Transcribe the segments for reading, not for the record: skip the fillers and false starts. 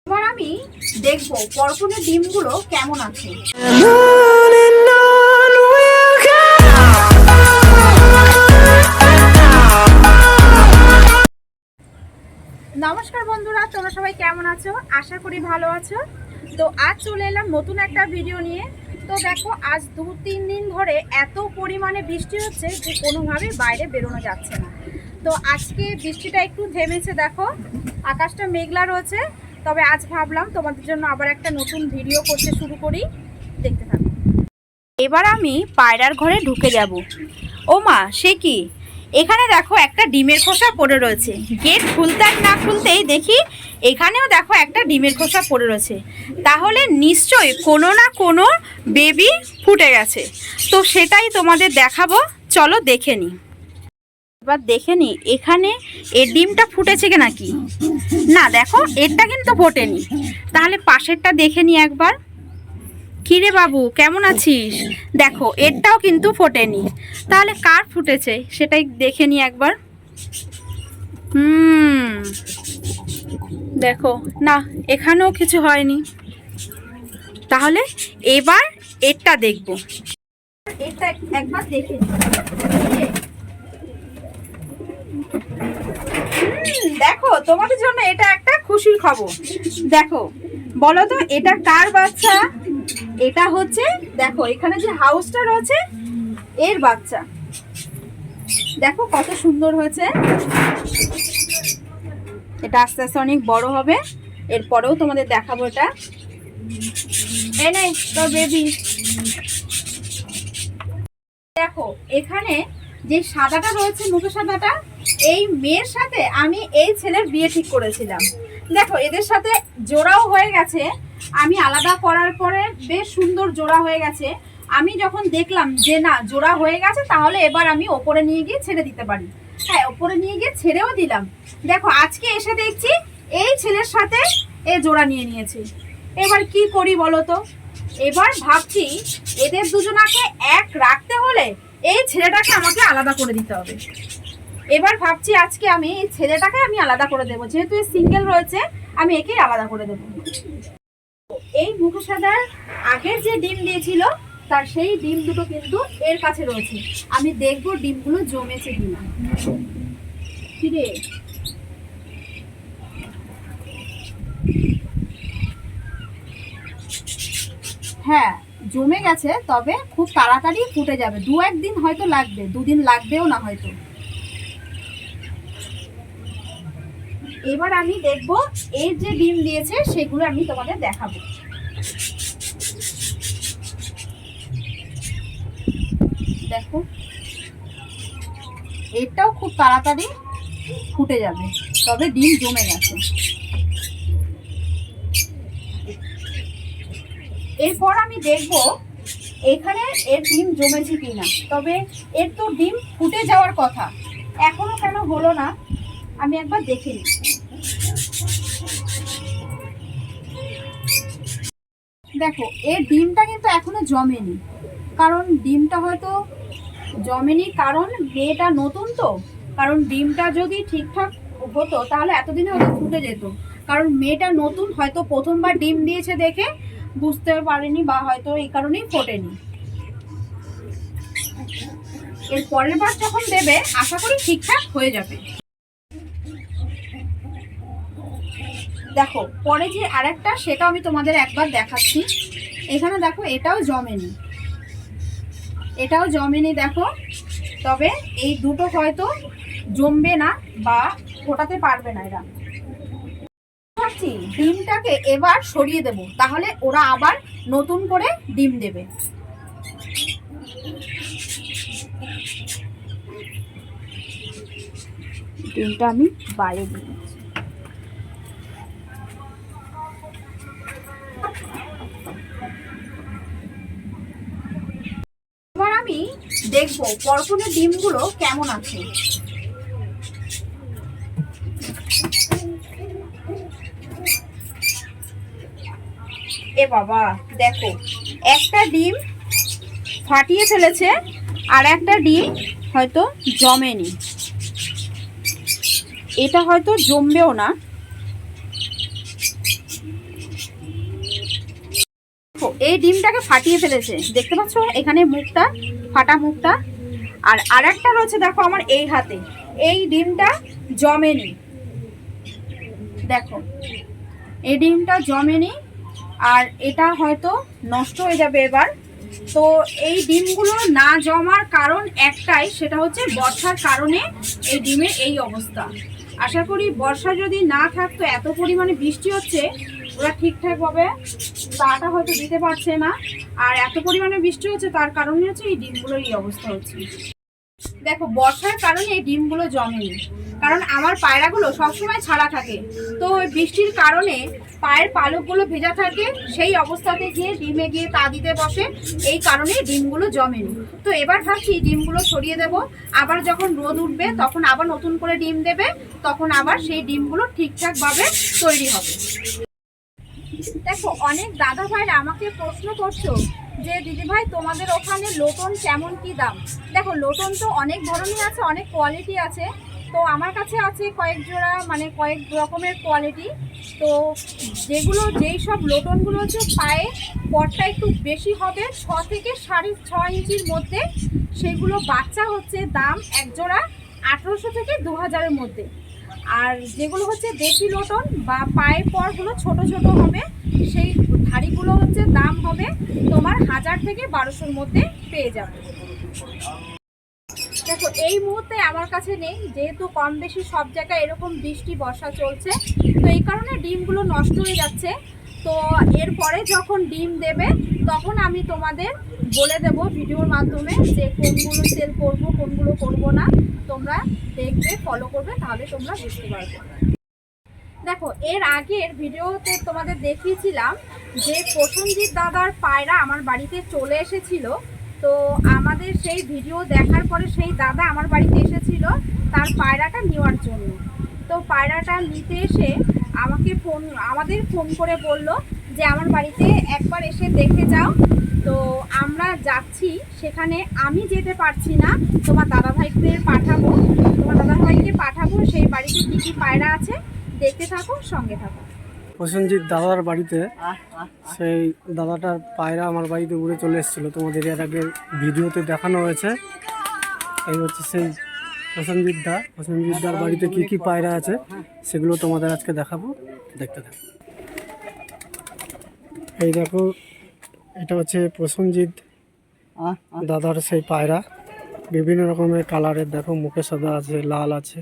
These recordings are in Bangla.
এবার আমি দেখবো পরপরের ডিমগুলো কেমন আছে। নমস্কার বন্ধুরা, তোমরা সবাই কেমন আছো? আশা করি ভালো আছো। তো আজ চলে এলাম নতুন একটা ভিডিও নিয়ে। তো দেখো, আজ 2-3 দিন ধরে এত পরিমাণে বৃষ্টি হচ্ছে যে কোনোভাবে বাইরে বেরোনো যাচ্ছে না। তো আজকে বৃষ্টিটা একটু থেমেছে, দেখো আকাশটা মেঘলা রয়েছে। তবে আজ ভাবলাম তোমাদের জন্য আবার একটা নতুন ভিডিও করতে শুরু করি, দেখতে থাকো। এবার আমি পায়রার ঘরে ঢুকে যাব। ও মা, সে কি! এখানে দেখো একটা ডিমের খোসা পড়ে রয়েছে। গেট খুলতে আর না খুলতেই দেখি এখানেও দেখো একটা ডিমের খোসা পড়ে রয়েছে। তাহলে নিশ্চয়ই কোনো না কোনো বেবি ফুটে গেছে। তো সেটাই তোমাদের দেখাবো, চলো দেখে নিই। এবার দেখে নিই এখানে এর ডিমটা ফুটেছে কি নাকি। না, দেখো এরটা কিন্তু ফোটেনি। তাহলে পাশেরটা দেখে নিই একবার। কিরে বাবু, কেমন আছিস? দেখো এরটাও কিন্তু ফোটেনি। তাহলে কার ফুটেছে সেটাই দেখে নি একবার। দেখো না, এখানেও কিছু হয়নি। তাহলে এবার এরটা দেখব। এটা একবার দেখে দেখো, তোমাদের জন্য এটা একটা খুশির খবর। দেখো বলো তো, এটা কার বাচ্চা? এটা হচ্ছে, দেখো এখানে যে হাউসটা রয়েছে এর বাচ্চা। দেখো কত সুন্দর হয়েছে। এটা আস্তে আস্তে অনেক বড় হবে, এরপরেও তোমাদের দেখাবো। এটা এনে তোর বেবি। দেখো এখানে যে সাদাটা রয়েছে, মুখে সাদাটা, এই মেয়ের সাথে আমি এই ছেলের বিয়ে ঠিক করেছিলাম। দেখো এদের সাথে জোড়াও হয়ে গেছে। আমি আলাদা করার পরে বেশ সুন্দর জোড়া হয়ে গেছে। আমি যখন দেখলাম যে না, জোড়া হয়ে গেছে, তাহলে এবার আমি ওপরে নিয়ে গিয়ে ছেড়ে দিতে পারি। হ্যাঁ, ওপরে নিয়ে গিয়ে ছেড়েও দিলাম। দেখো আজকে এসে দেখছি এই ছেলের সাথে এ জোড়া নিয়ে নিয়েছে। এবার কি করি বলো তো? এবার ভাবছি এদের দুজনাকে এক রাখতে হলে এই ছেলেটাকে আমাকে আলাদা করে দিতে হবে। এবার ভাবছি আজকে আমি এই ছেলেটাকে আমি আলাদা করে দেবো, যেহেতু এই সিঙ্গেল রয়েছে আমি একেই আলাদা করে দেবো। এই মুখে সাদার আগের যে ডিম দিয়েছিল তার সেই ডিম দুটো কিন্তু এর কাছে রয়েছে। আমি দেখবো ডিমগুলো জমেছে কিনা। কিরে, হ্যাঁ জমে গেছে, তবে খুব তাড়াতাড়ি ফুটে যাবে। 2-1 দিন হয়তো লাগবে, 2 দিন লাগবেও না হয়তো। এবার আমি দেখব এর যে ডিম দিয়েছে সেগুলো আমি তোমাদের দেখাবো। দেখো এটাও খুব তাড়াতাড়ি ফুটে যাবে, তবে ডিম জমে গেছে। এরপর আমি দেখব এখানে এর ডিম জমেছে কিনা। তবে এর তো ডিম ফুটে যাওয়ার কথা, এখনো কেন হলো না আমি একবার দেখে নিই। দেখো এর ডিমটা কিন্তু এখনো জমেনি, কারণ ডিমটা হয়তো জমেনি, কারণ মেয়েটা নতুন তো। কারণ ডিমটা যদি ঠিকঠাক হতো তাহলে এতদিনে হয়তো ফুটে যেত। কারণ মেয়েটা নতুন, হয়তো প্রথমবার ডিম দিয়েছে দেখে বুঝতে পারেনি, বা হয়তো এই কারণেই ফোটেনি। এর পরের বার যখন দেবে আশা করি ঠিকঠাক হয়ে যাবে। দেখো পরে যে আরেকটা, সেটা আমি তোমাদের একবার দেখাচ্ছি। এখানে দেখো এটাও জমেনি, এটাও জমেনি দেখো। তবে এই দুটো হয়তো জমবে না বা ফোটাতে পারবে না এরা। ভাবছি ডিমটাকে এবার সরিয়ে দেব, তাহলে ওরা আবার নতুন করে ডিম দেবে। ডিমটা আমি বাইরে দিই। এবার আমি দেখবো পরপরের ডিমগুলো কেমন আছে। এ বাবা, দেখো একটা ডিম ফাটিয়ে ফেলেছে, আর একটা ডিম হয়তো জমেনি। এটা হয়তো জমবেও না। এই ডিমটাকে ফাটিয়ে ফেলেছে, দেখতে পাচ্ছ এখানে মুখটা, ফাটা মুখটা। আর আরেকটা রয়েছে দেখো আমার এই হাতে, এই ডিমটা জমেনি, দেখো এই ডিমটা জমেনি, আর এটা হয়তো নষ্ট হয়ে যাবে এবার। তো এই ডিমগুলো না জমার কারণ একটাই, সেটা হচ্ছে বর্ষার কারণে এই ডিমের এই অবস্থা। আশা করি বর্ষা যদি না থাকতো, এত পরিমাণে বৃষ্টি হচ্ছে, ওরা ঠিকঠাকভাবে তাটা হয়তো দিতে পারছে না, আর এত পরিমাণে বৃষ্টি হচ্ছে তার কারণে হচ্ছে এই ডিমগুলোর এই অবস্থা হচ্ছে। দেখো বর্ষার কারণে এই ডিমগুলো জমেনি, কারণ আমার পায়রাগুলো সবসময় ছাড়া থাকে, তো ওই বৃষ্টির কারণে পায়ের পালকগুলো ভেজা থাকে, সেই অবস্থাতে গিয়ে ডিমে গিয়ে তা দিতে বসে, এই কারণে ডিমগুলো জমেনি। তো এবার ভাবছি ডিমগুলো সরিয়ে দেব, আবার যখন রোদ উঠবে তখন আবার নতুন করে ডিম দেবে, তখন আবার সেই ডিমগুলো ঠিকঠাকভাবে তৈরি হবে। দেখো অনেক দাদা ভাইরা আমাকে প্রশ্ন করছো যে দিদিভাই তোমাদের ওখানে লোটন কেমন কি দাম। দেখো লোটন তো অনেক ধরনের আছে, অনেক কোয়ালিটি আছে। তো আমার কাছে আছে কয়েক জোড়া, মানে কয়েক রকমের কোয়ালিটি। তো যেগুলো যেই সব লোটনগুলো হচ্ছে পায়ে পটটা একটু বেশি হবে, 6 থেকে 6.5 ইঞ্চির মধ্যে, সেগুলো বাচ্চা হচ্ছে দাম এক জোড়া 1800 থেকে 2000-এর মধ্যে। আর যেগুলো হচ্ছে দেশি লোটন বা পায়ের পরগুলো ছোট ছোট হবে, সেই ধাড়িগুলো হচ্ছে দাম হবে তোমার 1000 থেকে 1200-এর মধ্যে পেয়ে যাবে। দেখো এই মুহূর্তে আমার কাছে নেই, যেহেতু কম বেশি সব জায়গায় এরকম বৃষ্টি বর্ষা চলছে, তো এই কারণে ডিমগুলো নষ্ট হয়ে যাচ্ছে। তো এরপরে যখন ডিম দেবে তখন আমি তোমাদের বলে দেব ভিডিওর মাধ্যমে যে কোনগুলো সেল করব, কোনগুলো করব না। তোমরা দেখবে, ফলো করবে, তাহলে তোমরা বুঝতে পারবে। দেখো এর আগের ভিডিওতে তোমাদের দেখিয়েছিলাম যে প্রসেনজিৎ দাদার পায়রা আমার বাড়িতে চলে এসেছিল। তো আমাদের সেই ভিডিও দেখার পরে সেই দাদা আমার বাড়িতে এসেছিল তার পায়রাটা নেওয়ার জন্য। তো পায়রাটা নিতে এসে আমাদের ফোন করে বলল যে আমার বাড়িতে একবার এসে দেখে যাও। তো আমরা যাচ্ছি, সেখানে আমি যেতে পারছি না, তোমার দাদাভাইকে পাঠাবো, সেই বাড়িতে কী কী পায়রা আছে দেখতে থাকো, সঙ্গে থাকো। প্রসেনজিৎ দাদার বাড়িতে, সেই দাদাটার পায়রা আমার বাড়িতে উড়ে চলে এসেছিলো, তোমাদের এর আগে ভিডিওতে দেখানো হয়েছে। এই হচ্ছে সেই প্রসেনজিৎ দার বাড়িতে কি কি পায়রা আছে সেগুলো তোমাদের আজকে দেখাবো, দেখতে থাকো। এই দেখো, এটা হচ্ছে প্রসেনজিৎ দাদার সেই পায়রা, বিভিন্ন রকমের কালারের। দেখো মুখে সাদা আছে, লাল আছে।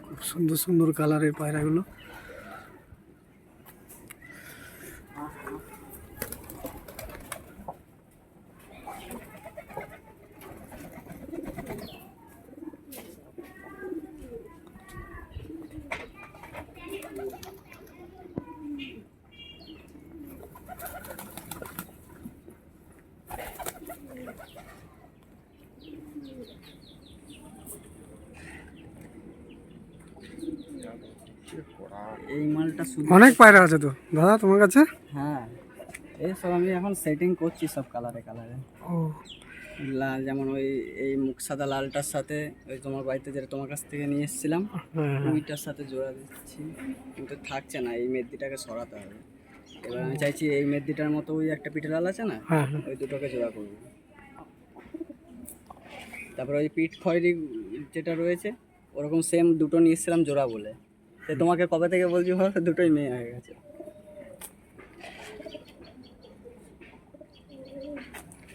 খুব সুন্দর সুন্দর কালারের পায়রাগুলো। এই মালটা অনেক পায়রা আছে তো দাদা তোমার কাছে? হ্যাঁ, এই সব আমি এখন সেটিং করছি সব কালারে। ও লাল, যেমন ওই এই মুখ সাদা লালটার সাথে ওই তোমার বাড়িতে যেটা তোমার কাছ থেকে নিয়ে এসেছিলাম ওইটার সাথে জোড়া দিচ্ছি, কিন্তু থাকছে না, এই মেদিটাকে সরাতে হবে। এবার আমি চাইছি এই মেদিটার মতো ওই একটা পিঠে লাল আছে না, ওই দুটোকে জোড়া করবো। তারপরে ওই পিঠ খয়েরি যেটা রয়েছে ওরকম সেম দুটো নিয়ে এসেছিলাম জোড়া বলে। তো তোমাকে কবে থেকে বলছি ভালো, দুটোই মেয়ে হয়ে গেছে।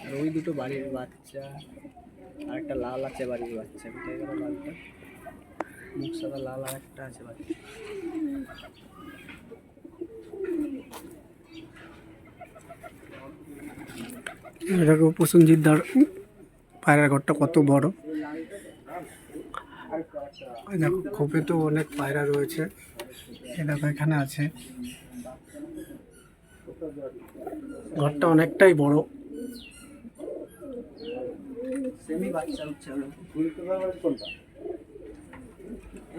আর ওই দুটো বাড়ির বাচ্চা, আর একটা লাল আছে বাড়ির বাচ্চা। কোথায় গেল লালটা? মুখ সাদা লাল আর একটা আছে বাচ্চা। দেখো প্রসেনজিৎ দার পায়রার ঘরটা কত বড়। দেখো খোপে তো অনেক পায়রা রয়েছে, এই দেখো এখানে আছে। ঘরটা অনেকটাই বড়।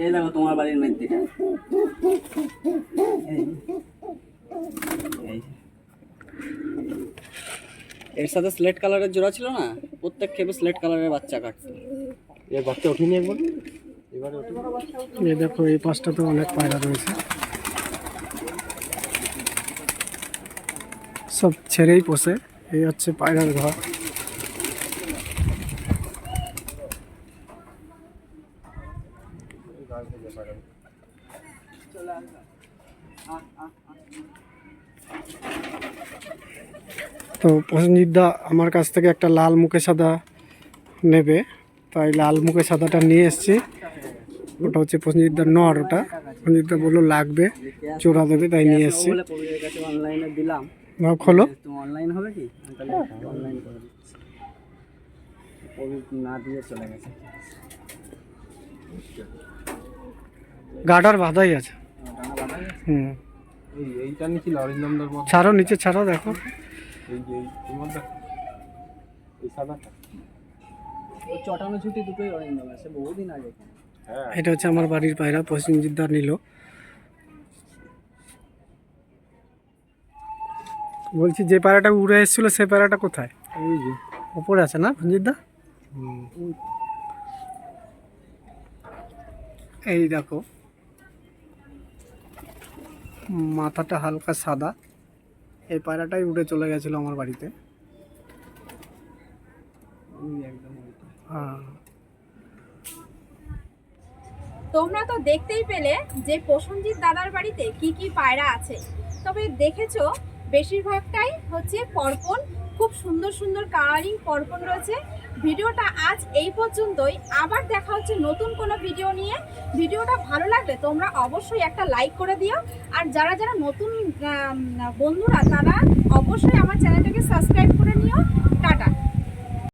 এই দেখো তোমার বাড়ির মেদিটা, এই এই এর সাথে স্লেট কালারের জোড়া ছিল না, প্রত্যেক ক্ষেপে স্লেট কালারের বাচ্চা কাটতো। এর বাচ্চা ওঠেনি একবার, এবারে ওঠে। এই দেখো এই পাশটাতে অনেক পায়রা রয়েছে, সব ছেড়েই পোষে। এই হচ্ছে পায়রার ঘর। তো প্রসেনজিৎ দা আমার কাছ থেকে একটা লাল মুখে সাদা নেবে, তাই লাল মুখে সাদাটা নিয়ে এসেছি। ওটা হচ্ছে প্রসেনজিৎ দার নর, ওটা প্রসেনজিৎ দা বললো লাগবে, জোড়া দেবে, তাই নিয়ে এসেছি। বলে কবিরের কাছে অনলাইনে দিলাম, ভাব খোলো। তো অনলাইন হবে কি, আমি তাহলে অনলাইন করে দিচ্ছি। কবির না দিয়ে চলে গেছে। গাডার বাঁধাই আছে। ডানা বাঁধা গেছে? হুম, এইটা নিয়েছিল অরিন্দমদার মধ্যে, ছাড়ো নিচে ছাড়ো, দেখো এই যে এই মধ্যে এই সাদাটা। ওই চটানো ছুটি দুটোই অরিন্দম আছে, বহুদিন আগে। হ্যাঁ এটা হচ্ছে আমার বাড়ির পায়রা, প্রসেনজিৎ দা নিল। বলছি যে পায়রাটা উড়ে এসেছিল সে পায়রাটা কোথায়? এই যে উপরে আছে না প্রসেনজিৎ দা? এই দেখো মাথাটা হালকা সাদা, এই পায়রাটাই উড়ে চলে গেছিল আমার বাড়িতে। একদম হ্যাঁ, তোমরা তো দেখতেই পেলে যে প্রসেনজিৎ দাদার বাড়িতে কি কি পায়রা আছে। তবে দেখেছো বেশিরভাগটাই হচ্ছে পরপন, খুব সুন্দর সুন্দর কালারিং পরপন রয়েছে। ভিডিওটা আজ এই পর্যন্তই, আবার দেখা হচ্ছে নতুন কোনো ভিডিও নিয়ে। ভিডিওটা ভালো লাগলে তোমরা অবশ্যই একটা লাইক করে দিও, আর যারা যারা নতুন বন্ধুরা তারা অবশ্যই